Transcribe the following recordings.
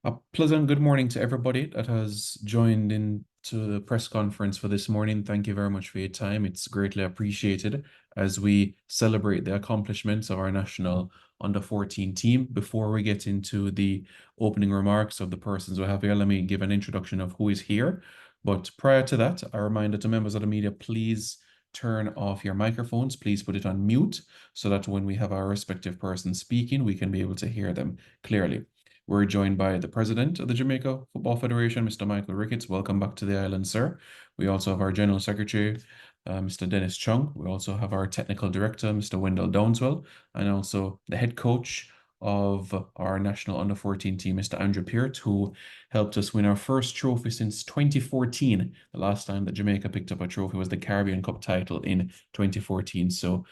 A pleasant good morning to everybody that has joined in to the press conference for this morning. Thank you very much for your time. It's greatly appreciated as we celebrate the accomplishments of our national under 14 team. Before we get into the opening remarks of the persons we have here, let me give an introduction of who is here. But prior to that, a reminder to members of the media, please turn off your microphones. Please put it on mute so that when we have our respective persons speaking, we can be able to hear them clearly. We're joined by the president of the Jamaica Football Federation, Mr. Michael Ricketts. Welcome back to the island, sir. We also have our general secretary, Mr. Dennis Chung. We also have our technical director, Mr. Wendell Downswell, and also the head coach of our national under 14 team, Mr. Andrew Peart, who helped us win our first trophy since 2014. The last time that Jamaica picked up a trophy was the Caribbean Cup title in 2014. So,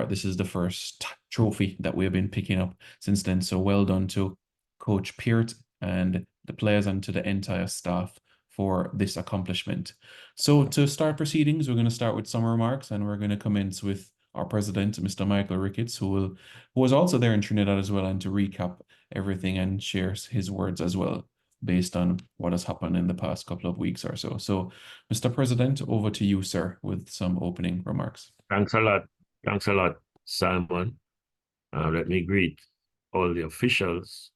this is the first trophy that we have been picking up since then. So, well done to Coach Peart and the players and to the entire staff for this accomplishment. So to start proceedings, we're going to start with some remarks and we're going to commence with our president, Mr. Michael Ricketts, who was also there in Trinidad as well, and to recap everything and share his words as well based on what has happened in the past couple of weeks or so. So, Mr. President, over to you, sir, with some opening remarks. Thanks a lot. Thanks a lot, Simon. Let me greet all the officials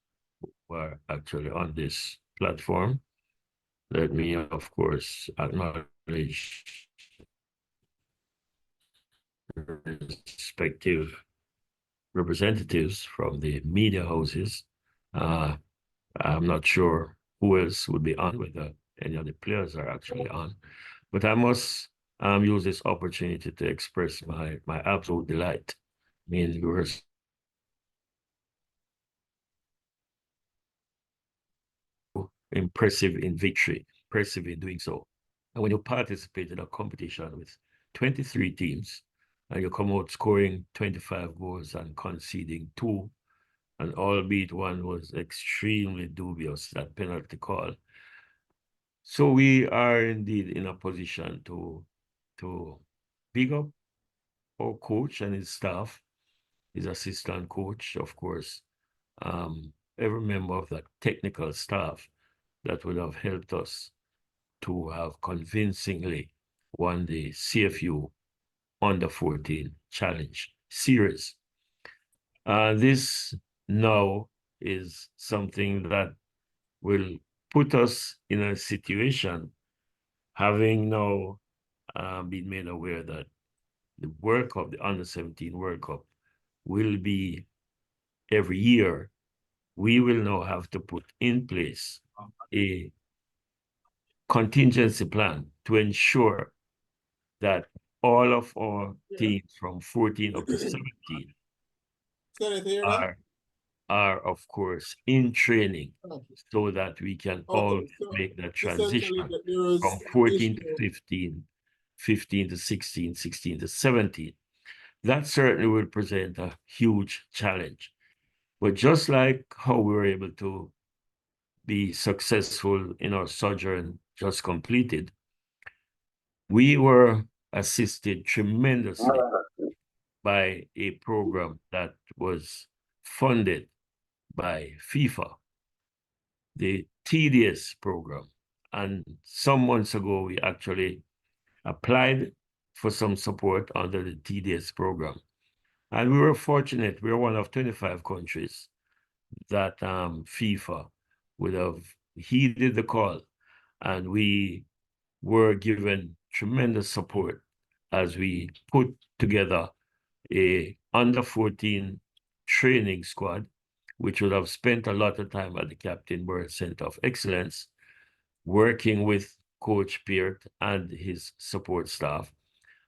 who are actually on this platform. Let me, of course, acknowledge respective representatives from the media houses. I'm not sure who else would be on, whether any of the players are actually on, but I must use this opportunity to express my absolute delight. I mean, we were impressive in victory, impressive in doing so. And when you participate in a competition with 23 teams and you come out scoring 25 goals and conceding 2, and albeit one was extremely dubious, that penalty call. So we are indeed in a position to big up our coach and his staff, his assistant coach, of course, every member of the technical staff that would have helped us to have convincingly won the CFU Under 14 Challenge Series. This now is something that will put us in a situation, having now been made aware that the World Cup, the Under 17 World Cup, will be every year. We will now have to put in place a contingency plan to ensure that all of our teams from 14 up to 17 are of course in training, so that we can all make that transition from 14 to 15, 15 to 16, 16 to 17. That certainly will present a huge challenge. But just like how we were able to be successful in our sojourn just completed, we were assisted tremendously by a program that was funded by FIFA, the TDS program. And some months ago, we actually applied for some support under the TDS program. And we were fortunate. We were one of 25 countries that FIFA would have heeded the call. And we were given tremendous support as we put together a under 14 training squad, which would have spent a lot of time at the Captain Bird Center of Excellence, working with Coach Peart and his support staff.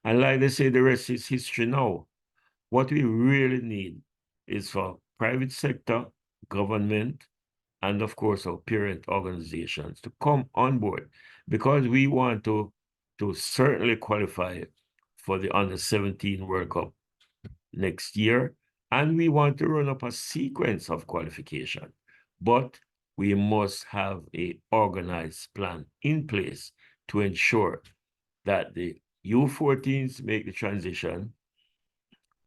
And like they say, the rest is history now. What we really need is for private sector, government, and of course our parent organizations to come on board, because we want to certainly qualify for the Under 17 World Cup next year. And we want to run up a sequence of qualification, but we must have an organized plan in place to ensure that the U14s make the transition,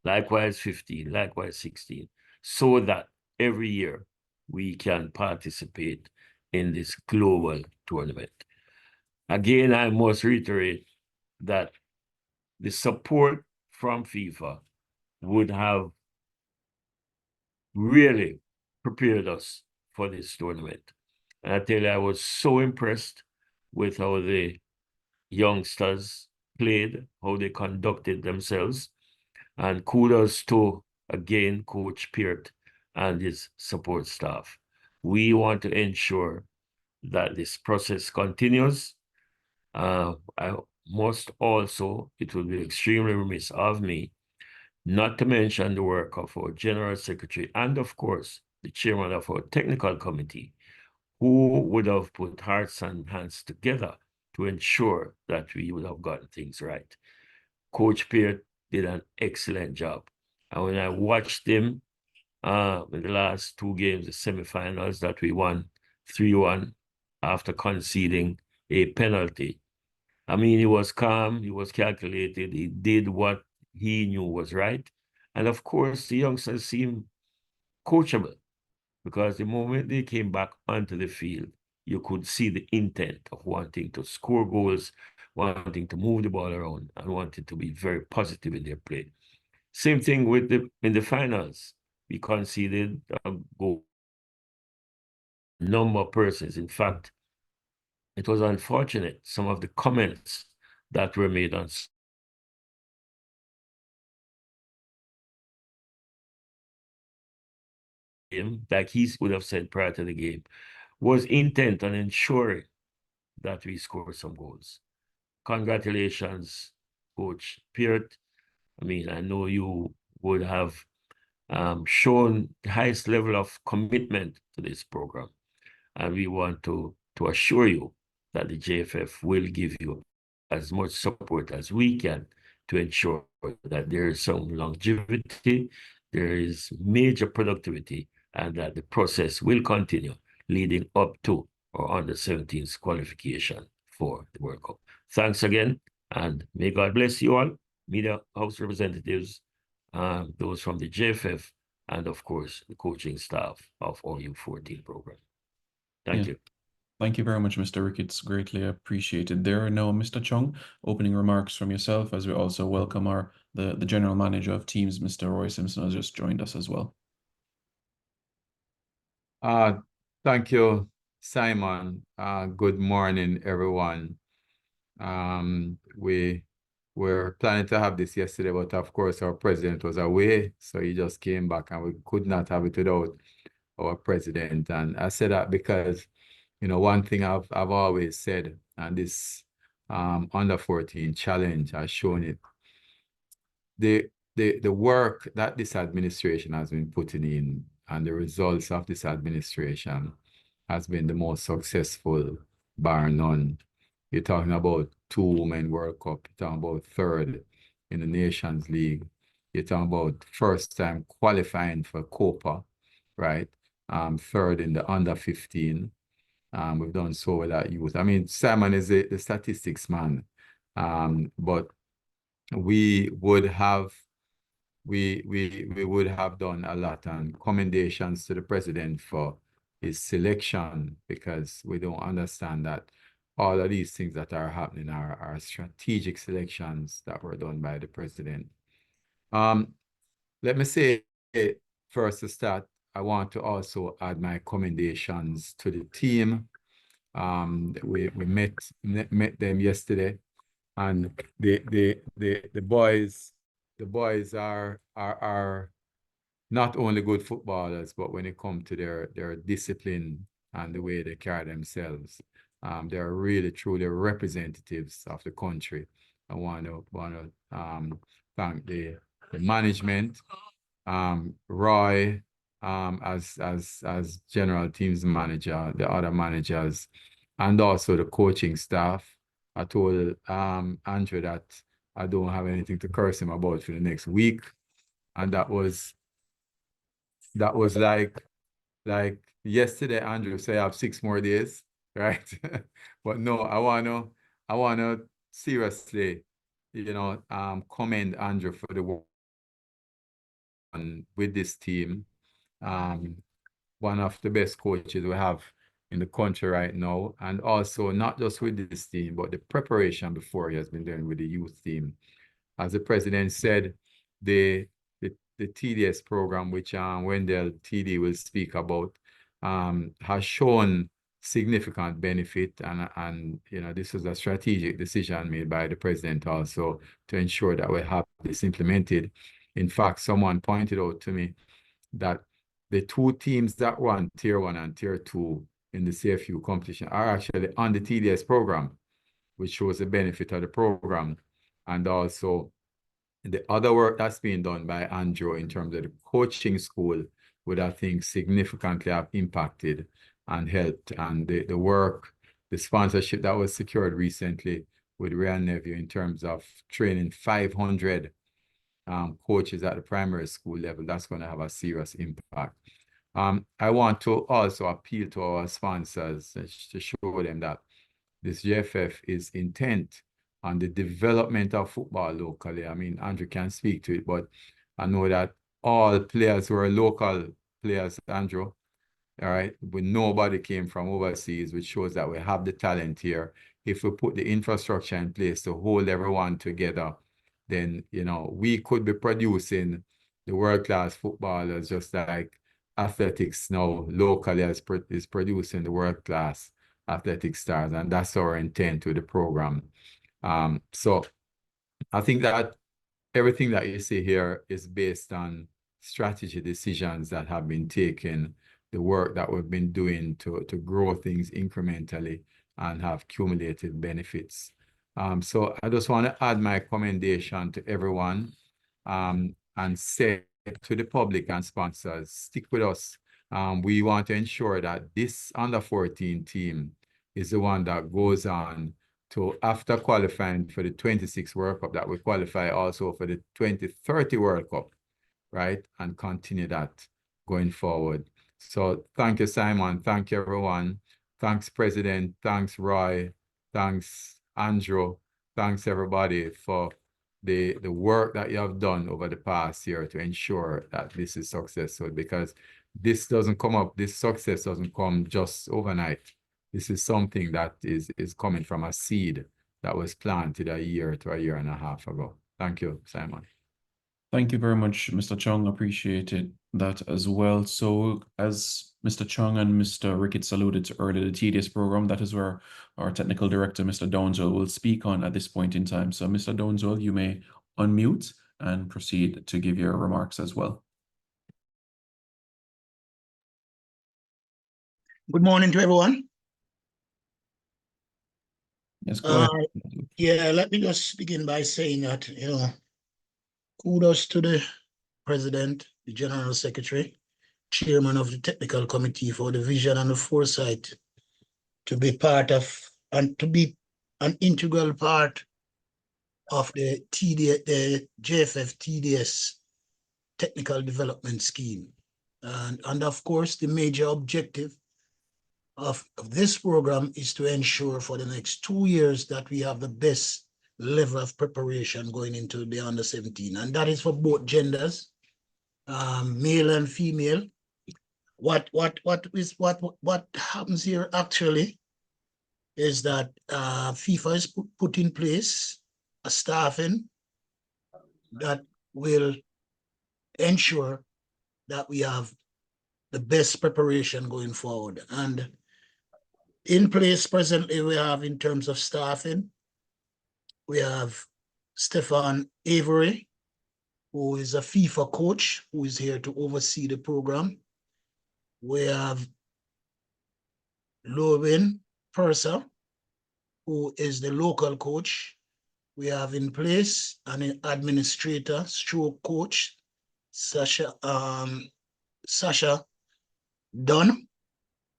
likewise 15, likewise 16, so that every year we can participate in this global tournament. Again, I must reiterate that the support from FIFA would have really prepared us for this tournament. And I tell you, I was so impressed with how the youngsters played, how they conducted themselves. And kudos to, again, Coach Peart and his support staff. We want to ensure that this process continues. I must also, it will be extremely remiss of me not to mention the work of our General Secretary and, of course, the chairman of our technical committee, who would have put hearts and hands together to ensure that we would have gotten things right. Coach Peart did an excellent job. And when I watched him in the last two games, the semifinals that we won 3-1 after conceding a penalty, I mean, he was calm, he was calculated, he did what he knew was right. And of course, the youngsters seemed coachable because the moment they came back onto the field, you could see the intent of wanting to score goals, wanting to move the ball around, and wanting to be very positive in their play. Same thing with in the finals. We conceded a goal. Number of persons. In fact, it was unfortunate, some of the comments that were made on him, like he would have said prior to the game, was intent on ensuring that we score some goals. Congratulations, Coach Peart. I mean, I know you would have shown the highest level of commitment to this program. And we want to assure you that the JFF will give you as much support as we can to ensure that there is some longevity, there is major productivity, and that the process will continue leading up to or under 17's qualification for the World Cup. Thanks again, and may God bless you all, media house representatives, those from the JFF, and of course, the coaching staff of our U14 program. Thank you. Thank you very much, Mr. Ricketts. Greatly appreciated. There are now, Mr. Chung, opening remarks from yourself, as we also welcome the general manager of teams, Mr. Roy Simpson, has just joined us as well. Thank you, Simon. Good morning, everyone. We were planning to have this yesterday, but of course our president was away, so he just came back and we could not have it without our president. And I say that because, you know, one thing I've always said, and this under 14 challenge has shown it, the work that this administration has been putting in and the results of this administration has been the most successful, bar none. You're talking about 2 Women World Cup, you're talking about 3rd in the Nations League, you're talking about first time qualifying for Copa, right? 3rd in the under 15. We've done so with that youth. I mean, Simon is the statistics man, but we would have done a lot, and commendations to the president for his selection, because we don't understand that all of these things that are happening are strategic selections that were done by the president. Let me say, first to start, I want to also add my commendations to the team. We met them yesterday, and the boys are not only good footballers, but when it comes to their discipline and the way they carry themselves, they're really truly representatives of the country. I want to thank the management, Roy, as general teams manager, the other managers, and also the coaching staff. I told Andrew that I don't have anything to curse him about for the next week, and that was like yesterday. Andrew said I have 6 more days, right? But no, I wanna seriously, you know, commend Andrew for the work with this team. One of the best coaches we have in the country right now. And also not just with this team, but the preparation before he has been doing with the youth team. As the president said, the TDS program, which Wendell TD will speak about, has shown significant benefit, and this is a strategic decision made by the president also to ensure that we have this implemented. In fact, someone pointed out to me that the two teams that run Tier 1 and Tier 2 in the CFU competition are actually on the TDS program, which shows the benefit of the program. And also the other work that's being done by Andrew in terms of the coaching school would, I think, significantly have impacted and helped. And the work, the sponsorship that was secured recently with Real Nephew in terms of training 500 coaches at the primary school level, that's going to have a serious impact. I want to also appeal to our sponsors to show them that this JFF is intent on the development of football locally. I mean, Andrew can speak to it, but I know that all players who are local players, Andrew, all right, but nobody came from overseas, which shows that we have the talent here. If we put the infrastructure in place to hold everyone together, then, we could be producing the world-class footballers, just like athletics now locally is producing the world-class athletic stars, and that's our intent with the program. So I think that everything that you see here is based on strategy decisions that have been taken, the work that we've been doing to grow things incrementally and have cumulative benefits. So I just want to add my commendation to everyone, and say to the public and sponsors, stick with us. We want to ensure that this under-14 team is the one that goes on to, after qualifying for the 26 World Cup, that we qualify also for the 2030 World Cup, right? And continue that going forward. So thank you, Simon. Thank you, everyone. Thanks, President. Thanks, Roy. Thanks, Andrew. Thanks, everybody, for the work that you have done over the past year to ensure that this is successful, because this success doesn't come just overnight. This is something that is coming from a seed that was planted a year to a year and a half ago. Thank you, Simon. Thank you very much, Mr. Chung. Appreciated that as well. So as Mr. Chung and Mr. Ricketts alluded to earlier, the TDS program, that is where our technical director, Mr. Downswell, will speak on at this point in time. So Mr. Downswell, you may unmute and proceed to give your remarks as well. Good morning to everyone. Yes, go ahead. Yeah, let me just begin by saying that, kudos to the President, the General Secretary, Chairman of the Technical Committee for the vision and the foresight to be part of, and to be an integral part of the JFF TDS Technical Development Scheme. And of course, the major objective of this program is to ensure for the next 2 years that we have the best level of preparation going into the under-17, and that is for both genders, male and female. What happens here actually is that FIFA is put in place a staffing that will ensure that we have the best preparation going forward. And in place presently, we have, in terms of staffing, we have Stefan Avery, who is a FIFA coach, who is here to oversee the program. We have Lowen Purser, who is the local coach. We have in place an administrator, stroke coach, Sasha Dunn,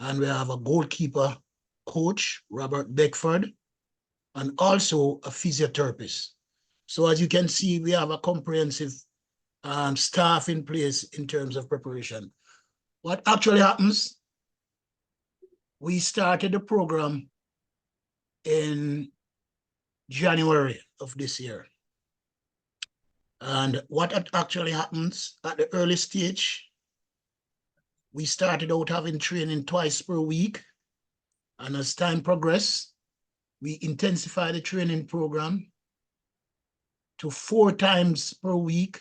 and we have a goalkeeper coach, Robert Beckford, and also a physiotherapist. So as you can see, we have a comprehensive staff in place in terms of preparation. What actually happens, we started the program in January of this year. And what actually happens at the early stage, we started out having training twice per week. And as time progressed, we intensify the training program to 4 times per week.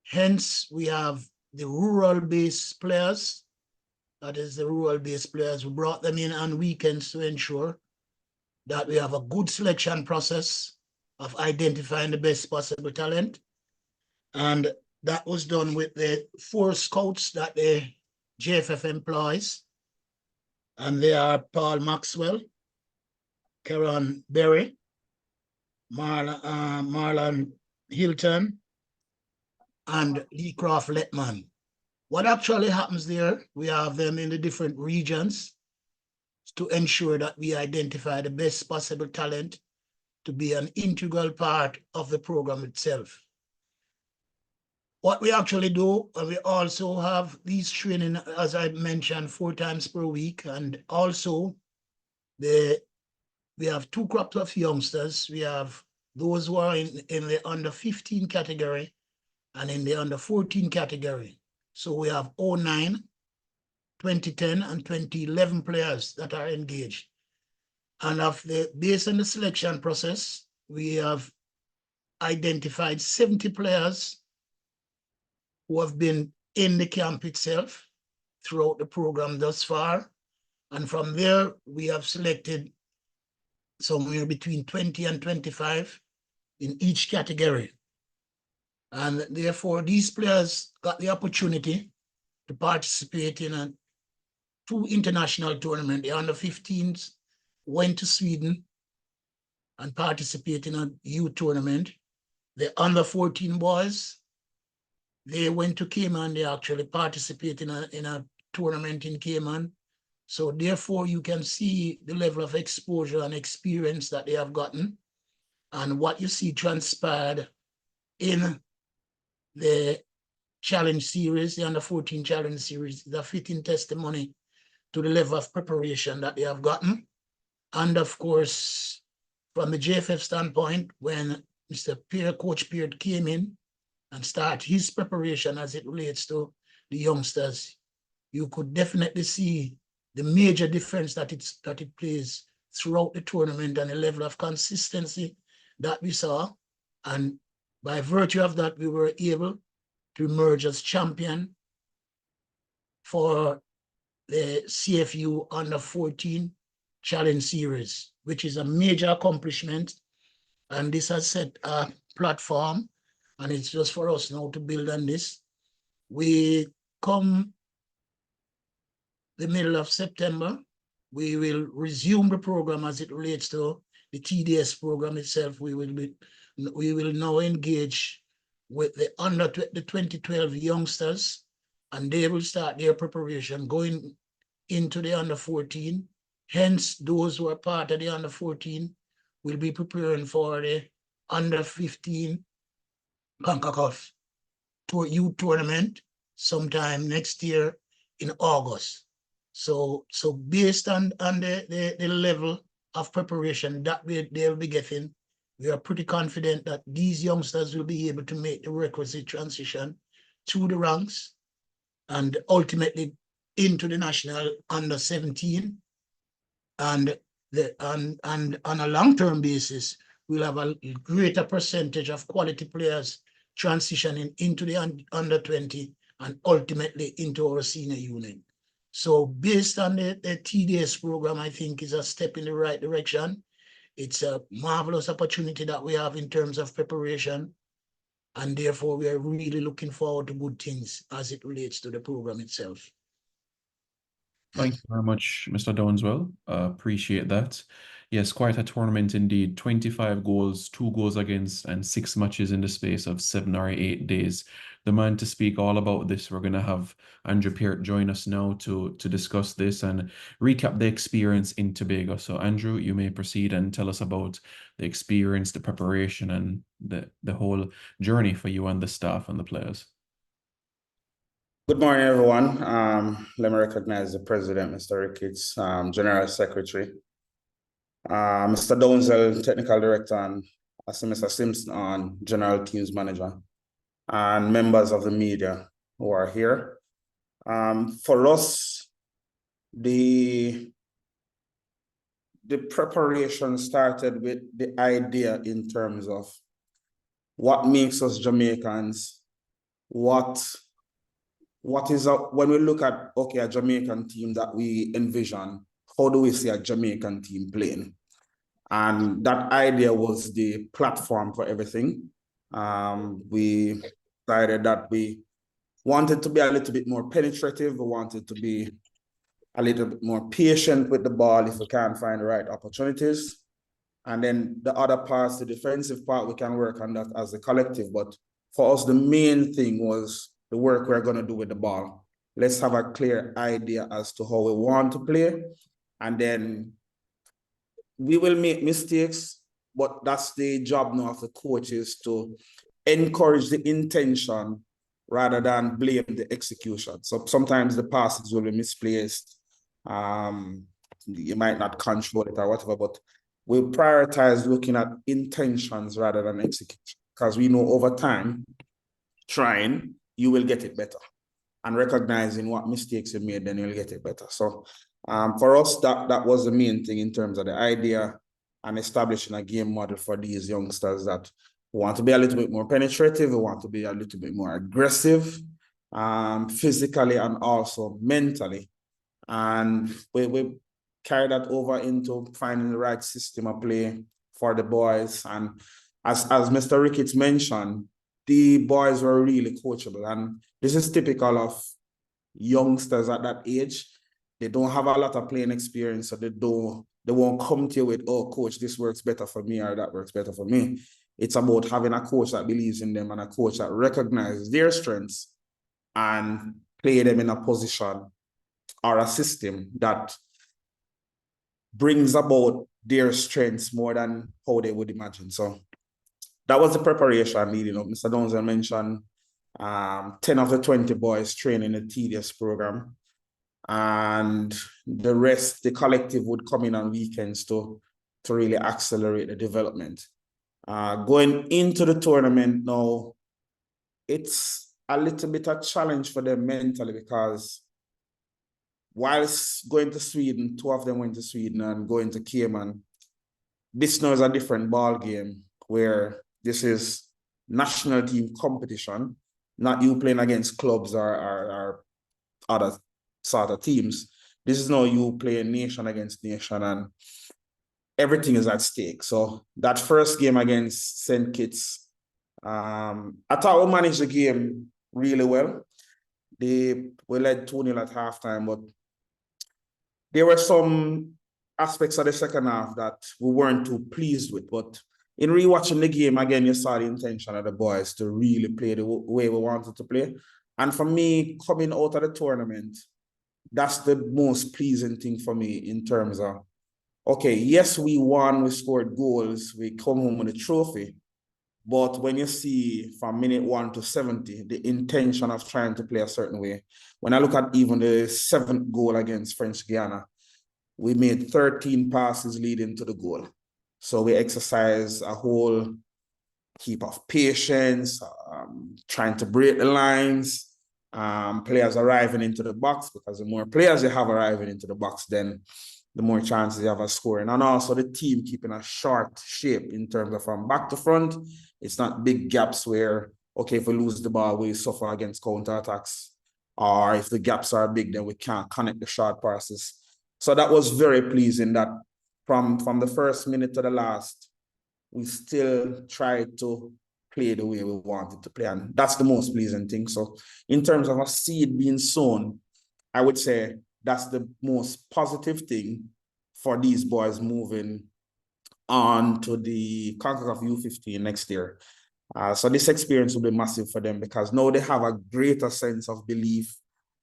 Hence, we have the rural-based players. That is the rural-based players. We brought them in on weekends to ensure that we have a good selection process of identifying the best possible talent. And that was done with the 4 scouts that the JFF employs. And they are Paul Maxwell, Karen Berry, Marlon Hilton, and Lee Croft Letman. What actually happens there, we have them in the different regions to ensure that we identify the best possible talent to be an integral part of the program itself. What we actually do, we also have these training, as I mentioned, 4 times per week, and also we have 2 crops of youngsters. We have those who are in the under 15 category and in the under 14 category. So we have 09, 2010, and 2011 players that are engaged. And based on the selection process, we have identified 70 players who have been in the camp itself throughout the program thus far. And from there, we have selected somewhere between 20 and 25 in each category. And therefore, these players got the opportunity to participate in 2 international tournaments. The under 15s went to Sweden and participated in a youth tournament. The under 14 boys, they went to Cayman. They actually participated in a tournament in Cayman. So therefore, you can see the level of exposure and experience that they have gotten, and what you see transpired in the challenge series, the under 14 challenge series, is a fitting testimony to the level of preparation that they have gotten. And of course, from the JFF standpoint, when Mr. Peart, Coach Peart came in and started his preparation as it relates to the youngsters, you could definitely see the major difference that it plays throughout the tournament and the level of consistency that we saw. And by virtue of that, we were able to emerge as champion for the CFU under 14 challenge series, which is a major accomplishment. And this has set a platform, and it's just for us now to build on this. We come the middle of September, we will resume the program as it relates to the TDS program itself. We will now engage with the 2012 youngsters, and they will start their preparation going into the under 14. Hence, those who are part of the under 14 will be preparing for the under 15 CONCACAF youth tournament sometime next year in August. So based on the level of preparation that they'll be getting, we are pretty confident that these youngsters will be able to make the requisite transition through the ranks and ultimately into the national under 17. And on a long-term basis, we'll have a greater percentage of quality players transitioning into the under 20 and ultimately into our senior unit. So based on the TDS program, I think is a step in the right direction. It's a marvelous opportunity that we have in terms of preparation. And therefore, we are really looking forward to good things as it relates to the program itself. Thank you very much, Mr. Downswell. Appreciate that. Yes, quite a tournament indeed. 25 goals, 2 goals against, and 6 matches in the space of 7 or 8 days. The man to speak all about this, we're going to have Andrew Peart join us now to discuss this and recap the experience in Tobago. So Andrew, you may proceed and tell us about the experience, the preparation, and the whole journey for you and the staff and the players. Good morning, everyone. Let me recognize the president, Mr. Ricketts, General Secretary, Mr. Downswell, Technical Director, and Mr. Simpson, General Teams Manager, and members of the media who are here. For us, the the preparation started with the idea in terms of what makes us Jamaicans, what is when we look at, okay, a Jamaican team that we envision, how do we see a Jamaican team playing? And that idea was the platform for everything. We decided that we wanted to be a little bit more penetrative. We wanted to be a little bit more patient with the ball if we can't find the right opportunities. And then the other parts, the defensive part, we can work on that as a collective. But for us, the main thing was the work we're going to do with the ball. Let's have a clear idea as to how we want to play. And then we will make mistakes, but that's the job now of the coaches to encourage the intention rather than blame the execution. So sometimes the passes will be misplaced. You might not control it or whatever, but we prioritize looking at intentions rather than execution, because we know over time, trying, you will get it better. And recognizing what mistakes you made, then you'll get it better. So for us, that was the main thing in terms of the idea and establishing a game model for these youngsters that want to be a little bit more penetrative, we want to be a little bit more aggressive, physically and also mentally. And we carry that over into finding the right system of play for the boys. And as Mr. Ricketts mentioned, the boys were really coachable. And this is typical of youngsters at that age. They don't have a lot of playing experience, so they won't come to you with, oh, coach, this works better for me or that works better for me. It's about having a coach that believes in them and a coach that recognizes their strengths and play them in a position or a system that brings about their strengths more than how they would imagine. So that was the preparation leading up. Mr. Donzel mentioned 10 of the 20 boys train in a tedious program. And the rest, the collective would come in on weekends to really accelerate the development. Going into the tournament now, it's a little bit of a challenge for them mentally, because whilst going to Sweden, 2 of them went to Sweden and going to Cayman, this now is a different ball game where this is national team competition, not you playing against clubs or other sort of teams. This is now you playing nation against nation and everything is at stake. So that first game against St. Kitts, I thought we managed the game really well. We led 2-0 at halftime, but there were some aspects of the second half that we weren't too pleased with. But in rewatching the game, again, you saw the intention of the boys to really play the way we wanted to play. And for me, coming out of the tournament, that's the most pleasing thing for me in terms of, okay, yes, we won, we scored goals, we come home with a trophy. But when you see from minute 1 to 70, the intention of trying to play a certain way, when I look at even the 7th goal against French Guiana, we made 13 passes leading to the goal. So we exercise a whole heap of patience, trying to break the lines, players arriving into the box, because the more players you have arriving into the box, then the more chances you have of scoring. And also the team keeping a short shape in terms of from back to front. It's not big gaps where, okay, if we lose the ball, we suffer against counterattacks. Or if the gaps are big, then we can't connect the short passes. So that was very pleasing that from the first minute to the last, we still tried to play the way we wanted to play. And that's the most pleasing thing. So in terms of a seed being sown, I would say that's the most positive thing for these boys moving on to the CONCACAF U15 next year. So this experience will be massive for them, because now they have a greater sense of belief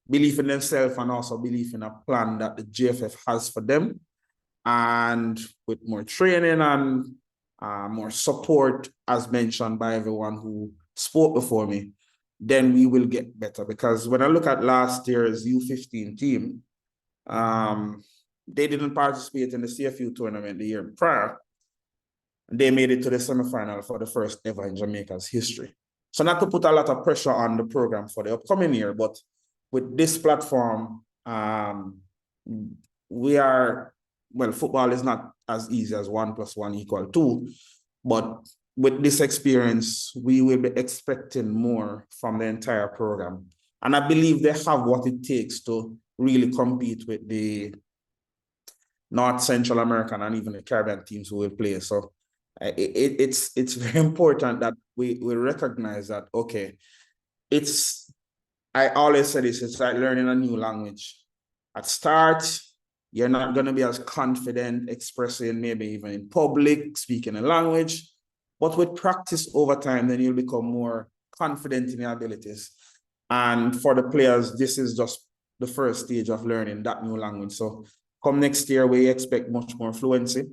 in themselves, and also belief in a plan that the JFF has for them. And with more training and more support, as mentioned by everyone who spoke before me, then we will get better. Because when I look at last year's U15 team, they didn't participate in the CFU tournament the year prior. They made it to the semifinal for the first ever in Jamaica's history. So not to put a lot of pressure on the program for the upcoming year, but with this platform, we are well, football is not as easy as 1 + 1 = 2, but with this experience, we will be expecting more from the entire program. And I believe they have what it takes to really compete with the North Central American and even the Caribbean teams who will play. So it's very important that we recognize that, okay, I always say this, it's like learning a new language. At start, you're not going to be as confident expressing maybe even in public, speaking a language, but with practice over time, then you'll become more confident in your abilities. And for the players, this is just the first stage of learning that new language. So come next year, we expect much more fluency.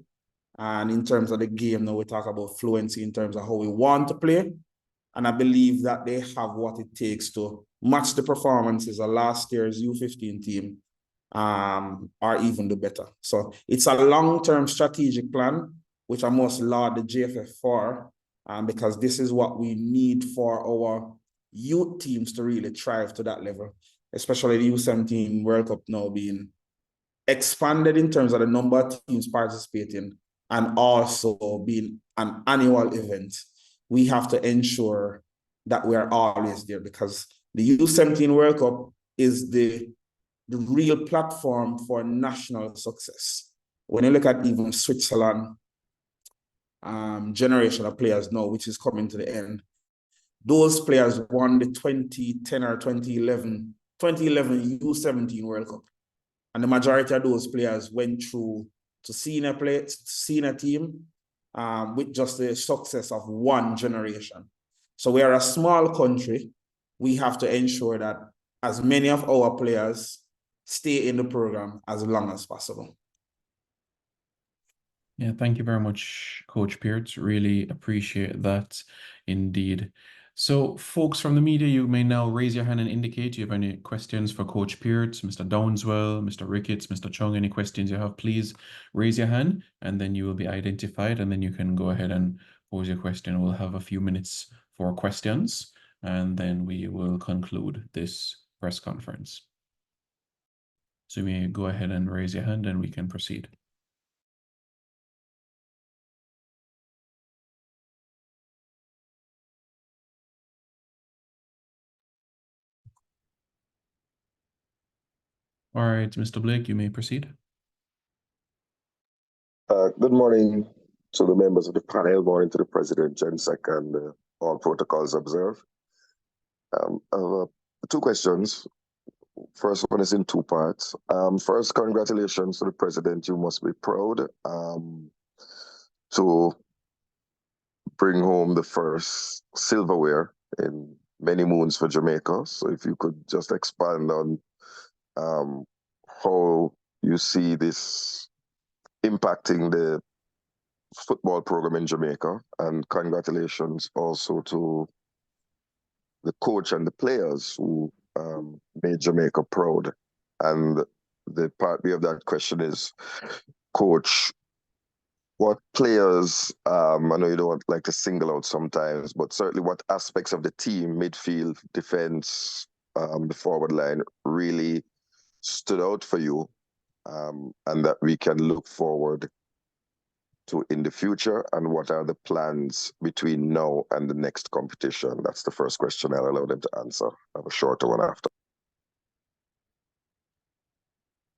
And in terms of the game, now we talk about fluency in terms of how we want to play. And I believe that they have what it takes to match the performances of last year's U15 team, or even do better. So it's a long-term strategic plan, which I must laud the JFF for, because this is what we need for our youth teams to really thrive to that level, especially the U17 World Cup now being expanded in terms of the number of teams participating and also being an annual event. We have to ensure that we are always there, because the U17 World Cup is the real platform for national success. When you look at even Switzerland, generation of players now, which is coming to the end, those players won the 2010 or 2011 U17 World Cup. And the majority of those players went through to senior team with just the success of one generation. So we are a small country. We have to ensure that as many of our players stay in the program as long as possible. Yeah, thank you very much, Coach Peart. Really appreciate that indeed. So, folks from the media, you may now raise your hand and indicate you have any questions for Coach Peart, Mr. Downswell, Mr. Ricketts, Mr. Chung. Any questions you have, please raise your hand, and then you will be identified, and then you can go ahead and pose your question. We'll have a few minutes for questions, and then we will conclude this press conference. So you may go ahead and raise your hand, and we can proceed. All right, Mr. Blake, you may proceed. Good morning to the members of the panel, morning to the President, GenSec, and all protocols observed. I have 2 questions. First one is in 2 parts. First, congratulations to the President. You must be proud to bring home the first silverware in many moons for Jamaica. So if you could just expand on how you see this impacting the football program in Jamaica, and congratulations also to the coach and the players who made Jamaica proud. And the part B of that question is, Coach, what players, I know you don't like to single out sometimes, but certainly what aspects of the team, midfield, defense, the forward line, really stood out for you, and that we can look forward to in the future, and what are the plans between now and the next competition? That's the first question. I'll allow them to answer. I have a shorter one after.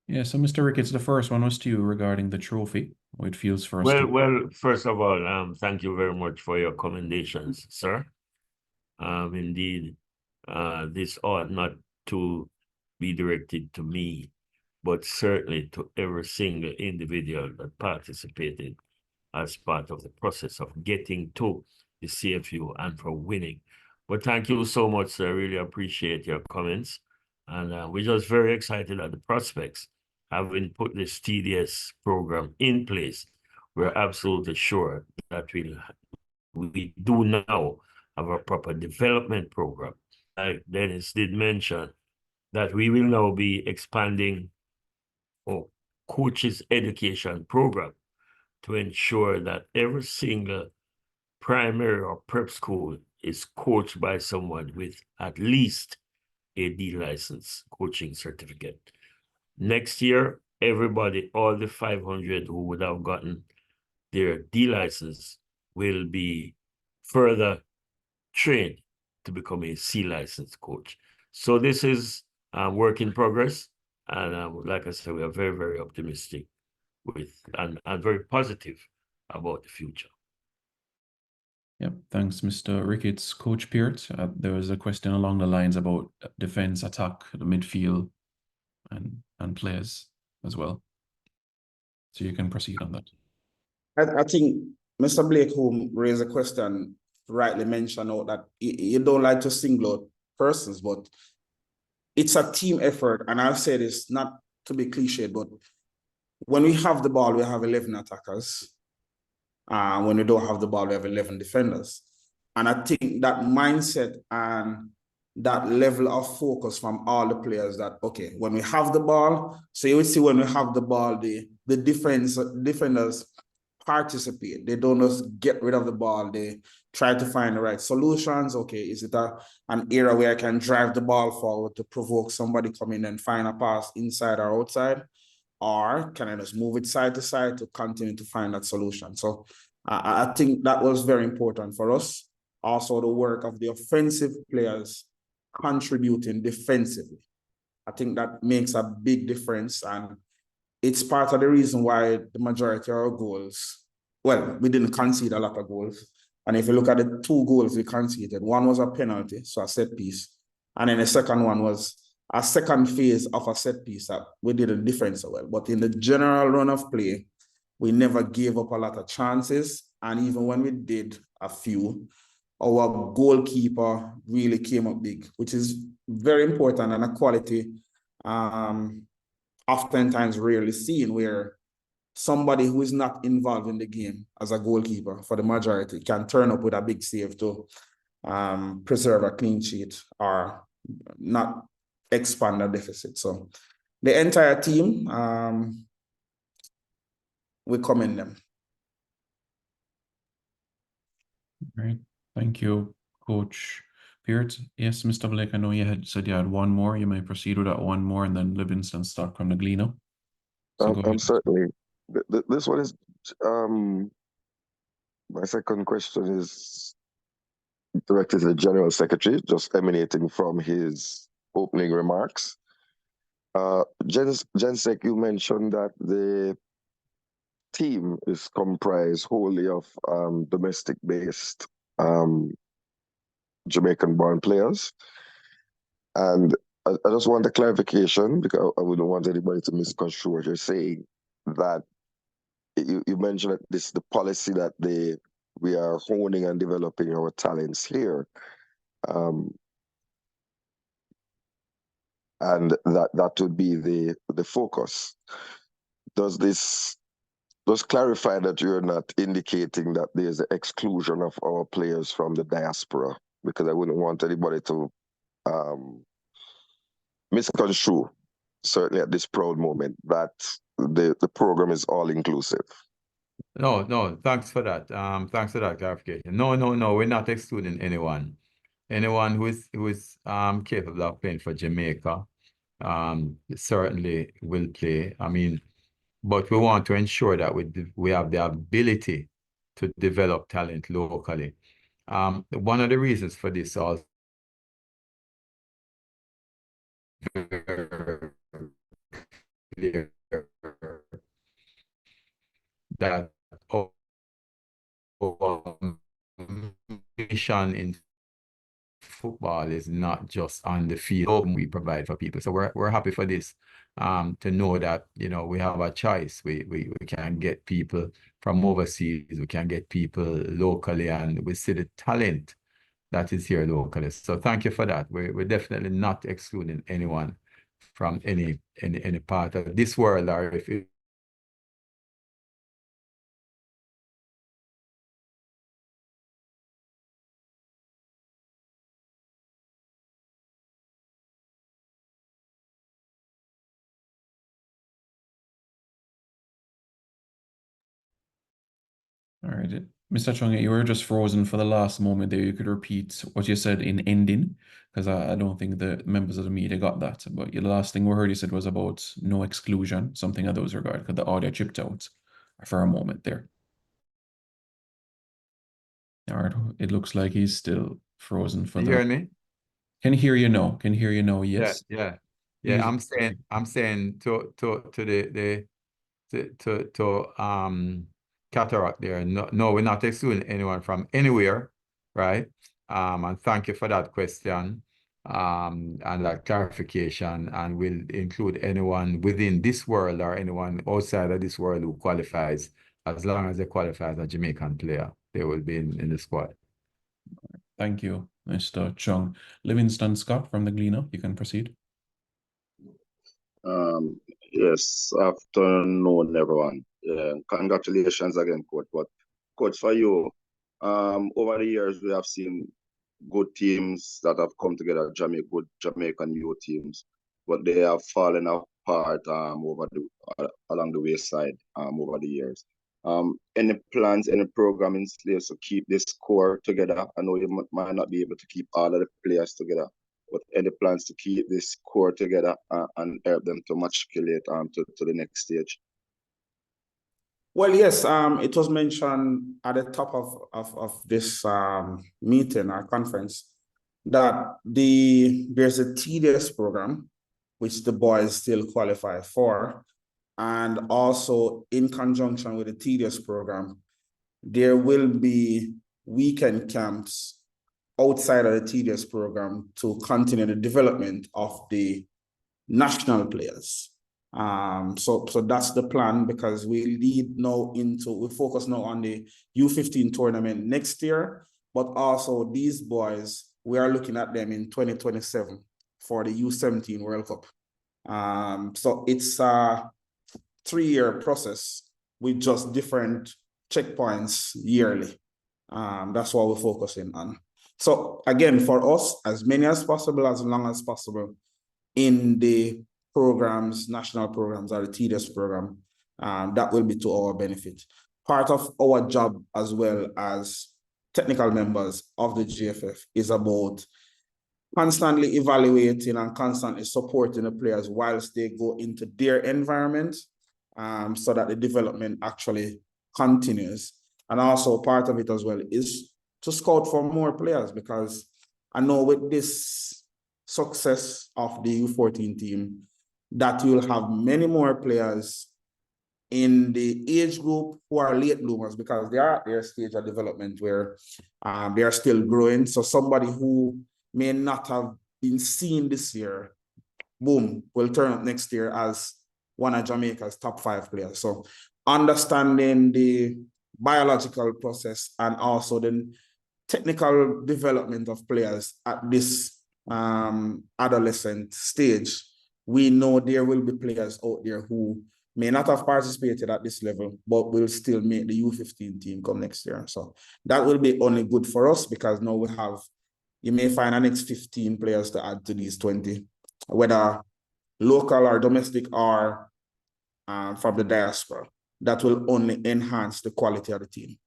Yeah, so Mr. Ricketts, the first one was to you regarding the trophy. How it feels for us. Well, first of all, thank you very much for your commendations, sir. Indeed, this ought not to be directed to me, but certainly to every single individual that participated as part of the process of getting to the CFU and for winning. But thank you so much, sir. I really appreciate your comments. And we're just very excited at the prospects. Having put this TDS program in place, we're absolutely sure that we do now have a proper development program. Like Dennis did mention, that we will now be expanding our coaches education program to ensure that every single primary or prep school is coached by someone with at least a D license coaching certificate. Next year, everybody, all the 500 who would have gotten their D license will be further trained to become a C licensed coach. So this is work in progress. And like I said, we are very, very optimistic and very positive about the future. Yep, thanks, Mr. Ricketts. Coach Peart, there was a question along the lines about defense, attack, the midfield, and players as well. So you can proceed on that. I think Mr. Blake, who raised a question, rightly mentioned out that you don't like to single out persons, but it's a team effort. And I'll say this not to be cliched, but when we have the ball, we have 11 attackers. When we don't have the ball, we have 11 defenders. And I think that mindset and that level of focus from all the players that, okay, when we have the ball, so you will see when we have the ball, the defenders participate. They don't just get rid of the ball. They try to find the right solutions. Okay, is it an area where I can drive the ball forward to provoke somebody come in and find a pass inside or outside? Or can I just move it side to side to continue to find that solution? So I think that was very important for us. Also, the work of the offensive players contributing defensively. I think that makes a big difference. And it's part of the reason why the majority of our goals, well, we didn't concede a lot of goals. And if you look at the 2 goals we conceded, one was a penalty, so a set piece. And then the second one was a second phase of a set piece that we didn't defend so well. But in the general run of play, we never gave up a lot of chances. And even when we did a few, our goalkeeper really came up big, which is very important and a quality oftentimes rarely seen, where somebody who is not involved in the game as a goalkeeper for the majority can turn up with a big save to preserve a clean sheet or not expand the deficit. So the entire team, we commend them. Great. Thank you, Coach Peart. Yes, Mr. Blake, I know you had said you had one more. You may proceed with that one more, and then Livingston Stockholm Neglino. So go I'm ahead. certainly. This one is my second question is directed to the General Secretary, just emanating from his opening remarks. Jensek, you mentioned that the team is comprised wholly of domestic-based Jamaican-born players. And I just want a clarification, because I wouldn't want anybody to misconstrue what you're saying, that you mentioned that this is the policy that we are honing and developing our talents here. And that would be the focus. Does this clarify that you're not indicating that there's the exclusion of our players from the diaspora? Because I wouldn't want anybody to misconstrue, certainly at this proud moment, that the program is all inclusive. No, thanks for that. Thanks for that clarification. No, we're not excluding anyone. Anyone who is capable of playing for Jamaica certainly will play. I mean, but we want to ensure that we have the ability to develop talent locally. One of the reasons for this also that our mission in football is not just on the field we provide for people. So we're happy for this, to know that, you know, we have a choice. We can get people from overseas, we can get people locally, and we see the talent that is here locally. So thank you for that. We're definitely not excluding anyone from any part of this world, or if it All right. Mr. Chung, you were just frozen for the last moment there. You could repeat what you said in ending, because I don't think the members of the media got that. But the last thing we heard you said was about no exclusion, something of those regard, because the audio chipped out for a moment there. All right, it looks like he's still frozen for You hear me? Can hear you now. Can hear you now, Yeah, yes. yeah. Please. Yeah, I'm saying to Cataract there. No, we're not excluding anyone from anywhere, right? And thank you for that question and that clarification. And we'll include anyone within this world or anyone outside of this world who qualifies. As long as they qualify as a Jamaican player, they will be in the squad. Thank you, Mr. Chung. Livingston Scott from the Gleaner, you can proceed. Yes, afternoon, everyone. Congratulations again, coach. But coach, for you, over the years we have seen good teams that have come together, good Jamaican youth teams, but they have fallen apart along the wayside over the years. Any plans, any program in place to keep this core together? I know you might not be able to keep all of the players together, but any plans to keep this core together and help them to matriculate to the next stage? Well, yes, it was mentioned at the top of this meeting or conference that there's a TDS program which the boys still qualify for, and also in conjunction with the TDS program, there will be weekend camps outside of the TDS program to continue the development of the national players. So that's the plan, because we focus now on the U15 tournament next year, but also these boys, we are looking at them in 2027 for the U17 World Cup. So it's a 3-year process with just different checkpoints yearly. That's what we're focusing on. So again, for us, as many as possible, as long as possible, in the programs, national programs, or the TDS program, that will be to our benefit. Part of our job as well as technical members of the GFF is about constantly evaluating and constantly supporting the players whilst they go into their environment, so that the development actually continues. And also part of it as well is to scout for more players, because I know with this success of the U14 team, that you'll have many more players in the age group who are late bloomers, because they are at their stage of development where they are still growing. So somebody who may not have been seen this year, boom, will turn up next year as one of Jamaica's top 5 players. So understanding the biological process and also the technical development of players at this adolescent stage, we know there will be players out there who may not have participated at this level, but will still make the U15 team come next year. So that will be only good for us, because now you may find an next 15 players to add to these 20, whether local or domestic or from the diaspora. That will only enhance the quality of the team.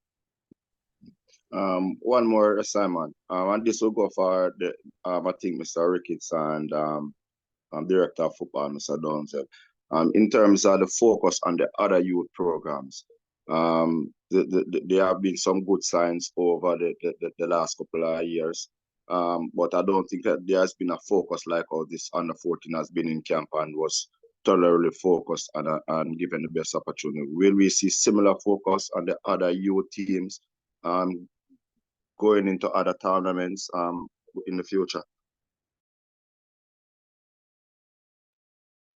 One more assignment, and this will go for the I think Mr. Ricketts and Director of Football, Mr. Downsell. In terms of the focus on the other youth programs, there have been some good signs over the last couple of years, but I don't think that there has been a focus like how this under 14 has been in camp and was thoroughly focused and given the best opportunity. Will we see similar focus on the other youth teams going into other tournaments in the future?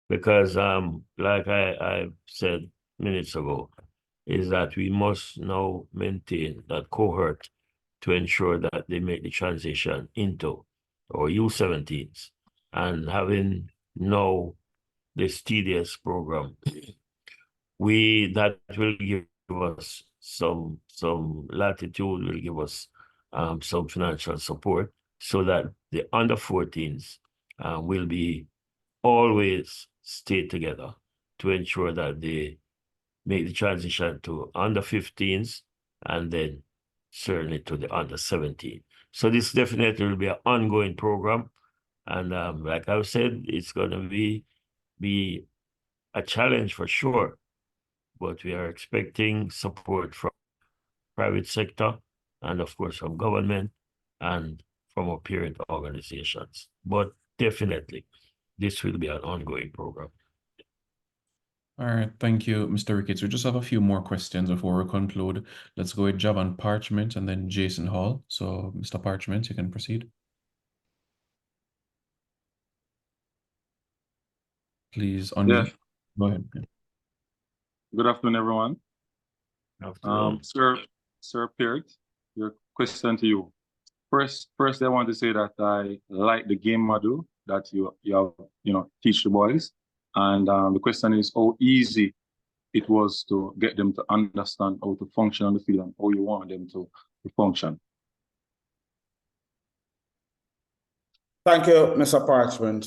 Because like I said minutes ago, is that we must now maintain that cohort to ensure that they make the transition into our U17s. And having now this TDS program, that will give us some latitude, will give us some financial support, so that the under 14s will be always stay together to ensure that they make the transition to under 15s and then certainly to the under 17. So this definitely will be an ongoing program. And like I've said, it's going to be a challenge for sure. But we are expecting support from private sector and of course from government and from our parent organizations. But definitely, this will be an ongoing program. All right, thank you, Mr. Ricketts. We just have a few more questions before we conclude. Let's go with Javan Parchment and then Jason Hall. So, Mr. Parchment, you can proceed. Please unmute. Go ahead. Yeah. Good afternoon, everyone. Sir Peart, your question to you. First, I want to say that I like the game model that you have, teach the boys. And the question is how easy it was to get them to understand how to function on the field and how you want them to function. Thank you, Mr. Parchment.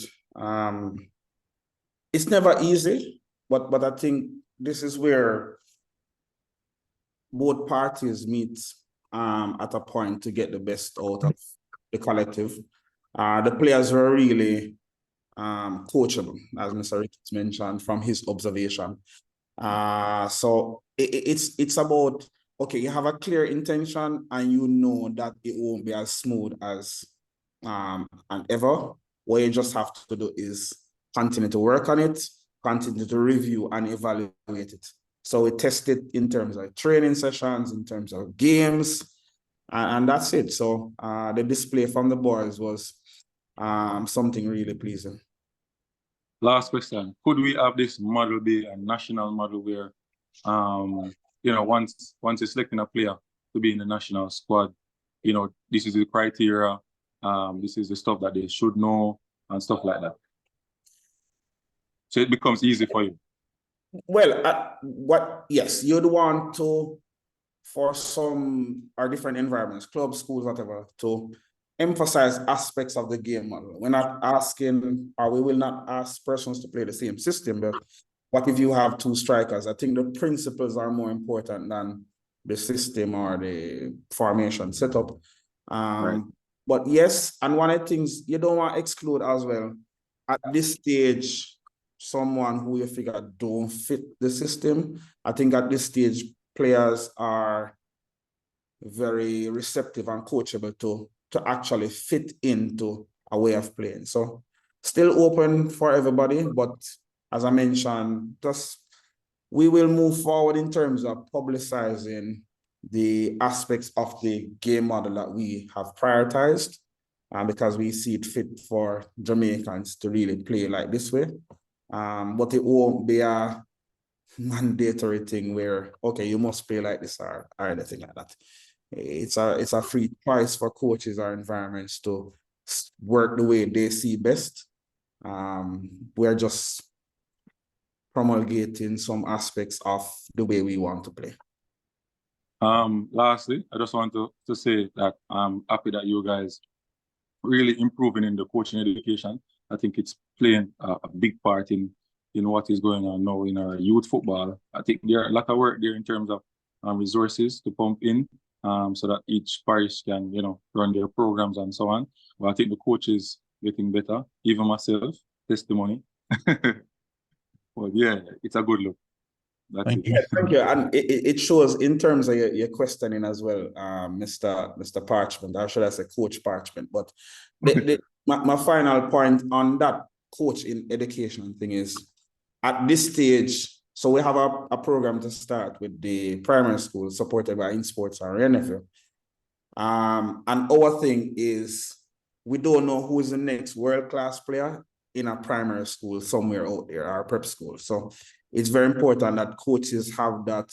It's never easy, but I think this is where both parties meet at a point to get the best out of the collective. The players were really coachable, as Mr. Ricketts mentioned from his observation. So it's about, okay, you have a clear intention and you know that it won't be as smooth as and ever. What you just have to do is continue to work on it, continue to review and evaluate it. So we test it in terms of training sessions, in terms of games, and that's it. So the display from the boys was something really pleasing. Last question. Could we have this model be a national model where, once you're selecting a player to be in the national squad, this is the criteria, this is the stuff that they should know and stuff like that. So it becomes easy for you. Well, yes, you'd want to, for some or different environments, clubs, schools, whatever, to emphasize aspects of the game model. We're not asking, or we will not ask persons to play the same system, but what if you have two strikers? I think the principles are more important than the system or the formation setup. Right. But yes, and one of the things you don't want to exclude as well, at this stage, someone who you figure don't fit the system. I think at this stage, players are very receptive and coachable to actually fit into a way of playing. So still open for everybody, but as I mentioned, we will move forward in terms of publicizing the aspects of the game model that we have prioritized, because we see it fit for Jamaicans to really play like this way. But it won't be a mandatory thing where, okay, you must play like this or anything like that. It's a free choice for coaches or environments to work the way they see best. We're just promulgating some aspects of the way we want to play. Lastly, I just want to say that I'm happy that you guys really improving in the coaching education. I think it's playing a big part in what is going on now in our youth football. I think there are a lot of work there in terms of resources to pump in, so that each parish can, run their programs and so on. But I think the coach is getting better, even myself, testimony. Well, yeah, it's a good look. That's Thank it. you. Thank you. And it shows in terms of your questioning as well, Mr. Parchment, or should I say Coach Parchment. But my final point on that coach in education thing is, at this stage, so we have a program to start with the primary school supported by InSports or NFL. And our thing is, we don't know who is the next world-class player in a primary school somewhere out there, or prep school. So it's very important that coaches have that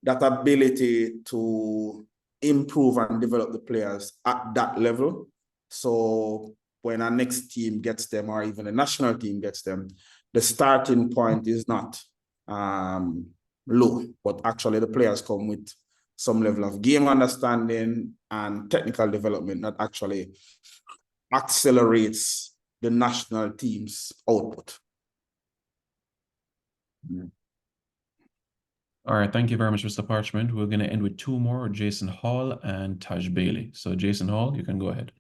ability to improve and develop the players at that level. So when our next team gets them, or even the national team gets them, the starting point is not low, but actually the players come with some level of game understanding and technical development that actually accelerates the national team's output. All right, thank you very much, Mr. Parchment. We're going to end with two more, Jason Hall and Taj Bailey. So Jason Hall, you can go ahead.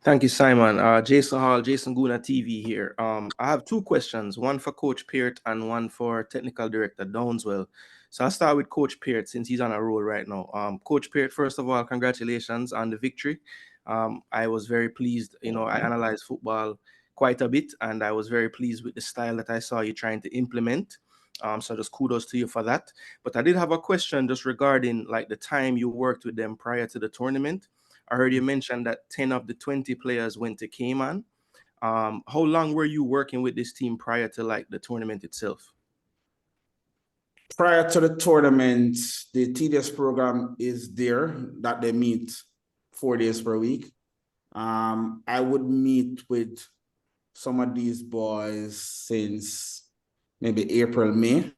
Thank you, Simon. Jason Hall, Jason Guna TV here. I have two questions, one for Coach Peart and one for Technical Director Downswell. So I'll start with Coach Peart since he's on a roll right now. Coach Peart, first of all, congratulations on the victory. I was very pleased. You know, I analyzed football quite a bit, and I was very pleased with the style that I saw you trying to implement. So just kudos to you for that. But I did have a question just regarding like the time you worked with them prior to the tournament. I heard you mention that 10 of the 20 players went to Cayman. How long were you working with this team prior to like the tournament itself? Prior to the tournament, the TDS program is there that they meet 4 days per week. I would meet with some of these boys since maybe April, May.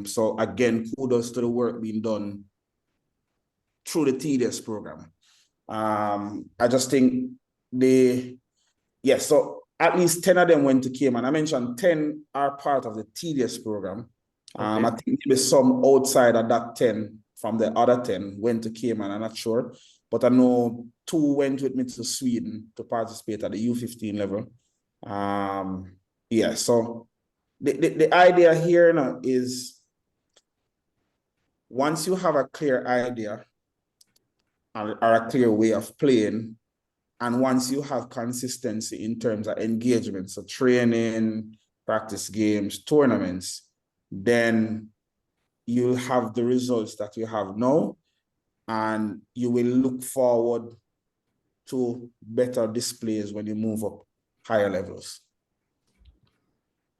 So again, kudos to the work being done through the TDS program. I just think so at least 10 of them went to Cayman. I mentioned 10 are part of the TDS program. I think maybe some outside of that 10 from the other 10 went to Cayman. I'm not sure, but I know 2 went with me to Sweden to participate at the U15 level. So the idea here now is once you have a clear idea or a clear way of playing, and once you have consistency in terms of engagement, so training, practice games, tournaments, then you'll have the results that you have now, and you will look forward to better displays when you move up higher levels.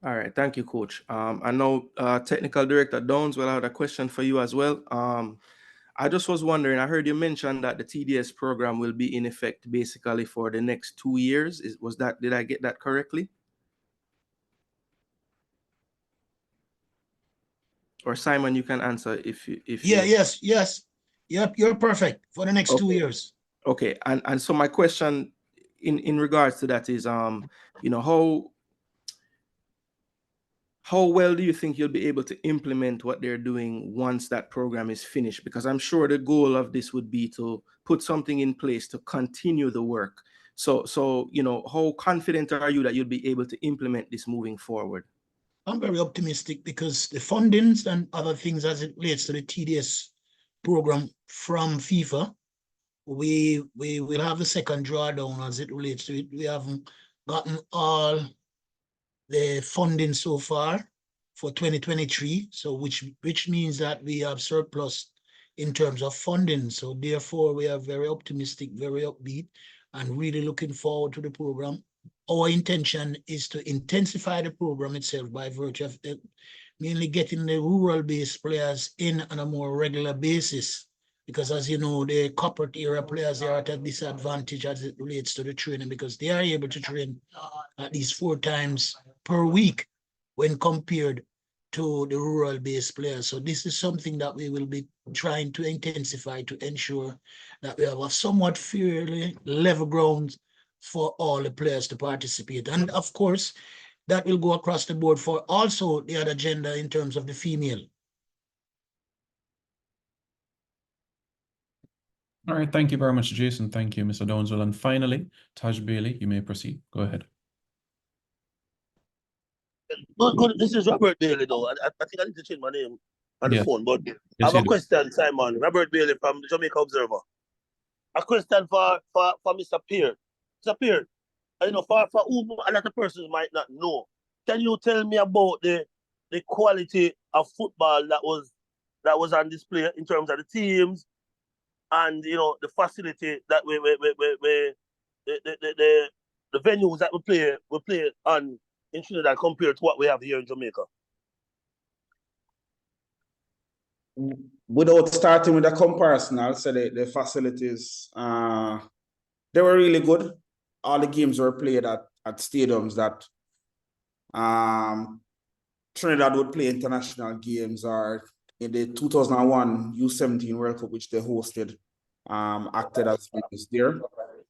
All right, thank you, Coach. I know Technical Director Downswell, I had a question for you as well. I just was wondering, I heard you mention that the TDS program will be in effect basically for the next 2 years. Did I get that correctly? Or Simon, you can answer if Yes. Yep, you're perfect for the next 2 years. Okay, and so my question in regards to that is, you know, how well do you think you'll be able to implement what they're doing once that program is finished? Because I'm sure the goal of this would be to put something in place to continue the work. So you know, how confident are you that you'll be able to implement this moving forward? I'm very optimistic because the fundings and other things as it relates to the TDS program from FIFA, we will have the second drawdown as it relates to it. We haven't gotten all the funding so far for 2023, so which means that we have surplus in terms of funding. So therefore, we are very optimistic, very upbeat, and really looking forward to the program. Our intention is to intensify the program itself by virtue of mainly getting the rural-based players in on a more regular basis. Because as you know, the corporate era players are at a disadvantage as it relates to the training because they are able to train at least 4 times per week when compared to the rural-based players. So this is something that we will be trying to intensify to ensure that we have a somewhat fairly level ground for all the players to participate. And of course, that will go across the board for also the other gender in terms of the female. All right, thank you very much, Jason. Thank you, Mr. Downswell. And finally, Taj Bailey, you may proceed. Go ahead. Good. This is Robert Bailey, though. I think I need to change my name on the phone, but I have a question, Simon. Robert Bailey from the Jamaica Observer. A question for Mr. Peart. Mr. Peart, you know, for whom a lot of persons might not know, can you tell me about the quality of football that was on display in terms of the teams and, you know, the facility that the venues that we play on in Trinidad compared to what we have here in Jamaica? Without starting with a comparison, I'll say the facilities, they were really good. All the games were played at stadiums that Trinidad would play international games, or in the 2001 U17 World Cup, which they hosted, acted as venues there.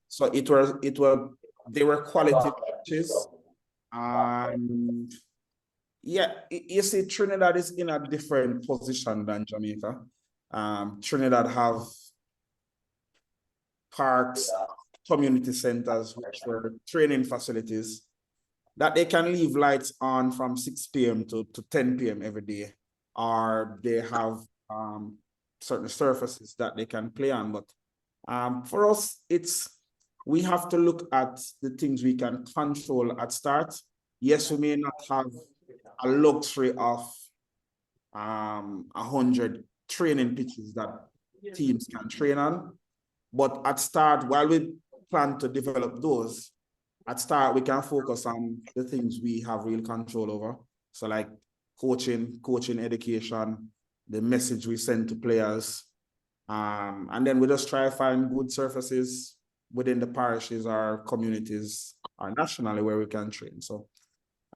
So they were quality matches. Yeah, you see, Trinidad is in a different position than Jamaica. Trinidad have parks, community centers, which were training facilities that they can leave lights on from 6 p.m. to 10 p.m. every day, or they have certain surfaces that they can play on. But for us, we have to look at the things we can control at start. Yes, we may not have a luxury of 100 training pitches that teams can train on. But at start, while we plan to develop those, at start, we can focus on the things we have real control over. So like coaching education, the message we send to players. And then we just try to find good surfaces within the parishes or communities or nationally where we can train. So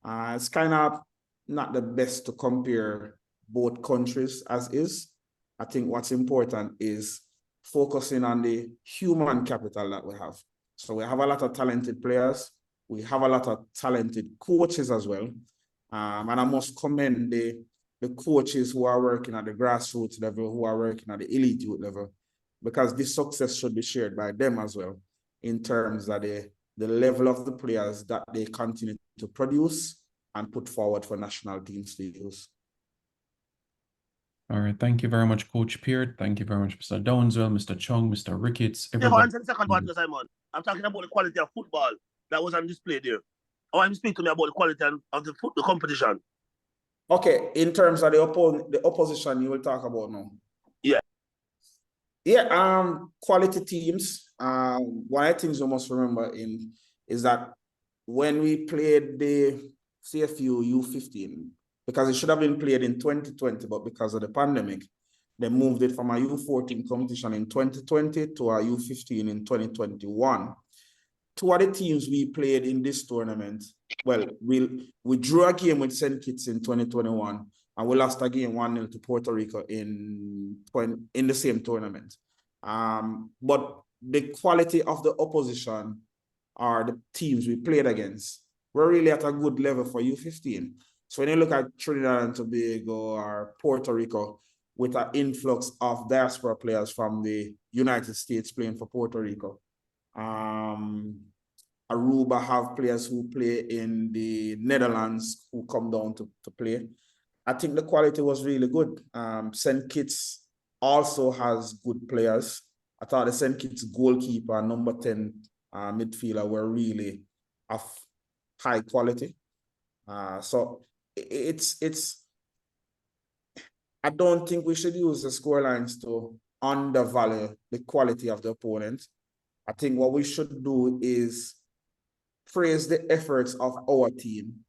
it's kind of not the best to compare both countries as is. I think what's important is focusing on the human capital that we have. So we have a lot of talented players. We have a lot of talented coaches as well. And I must commend the coaches who are working at the grassroots level, who are working at the elite youth level, because this success should be shared by them as well in terms of the level of the players that they continue to produce and put forward for national teams to use. All right, thank you very much, Coach Peart. Thank you very much, Mr. Downswell, Mr. Chung, Mr. Ricketts. Everybody. Answer the second part, Simon. I'm talking about the quality of football that was on display there. I want you to speak to me about the quality of the competition. Okay, in terms of the opposition you will talk about now. Yeah. Yeah, quality teams. One of the things you must remember is that when we played the CFU U15, because it should have been played in 2020, but because of the pandemic, they moved it from a U14 competition in 2020 to a U15 in 2021. Two of the teams we played in this tournament, well, we drew a game with St. Kitts in 2021, and we lost a game 1-0 to Puerto Rico in the same tournament. But the quality of the opposition or the teams we played against were really at a good level for U15. So when you look at Trinidad and Tobago or Puerto Rico, with an influx of diaspora players from the United States playing for Puerto Rico, Aruba have players who play in the Netherlands who come down to play. I think the quality was really good. St. Kitts also has good players. I thought the St. Kitts goalkeeper and number 10 midfielder were really of high quality. So I don't think we should use the scorelines to undervalue the quality of the opponent. I think what we should do is praise the efforts of our team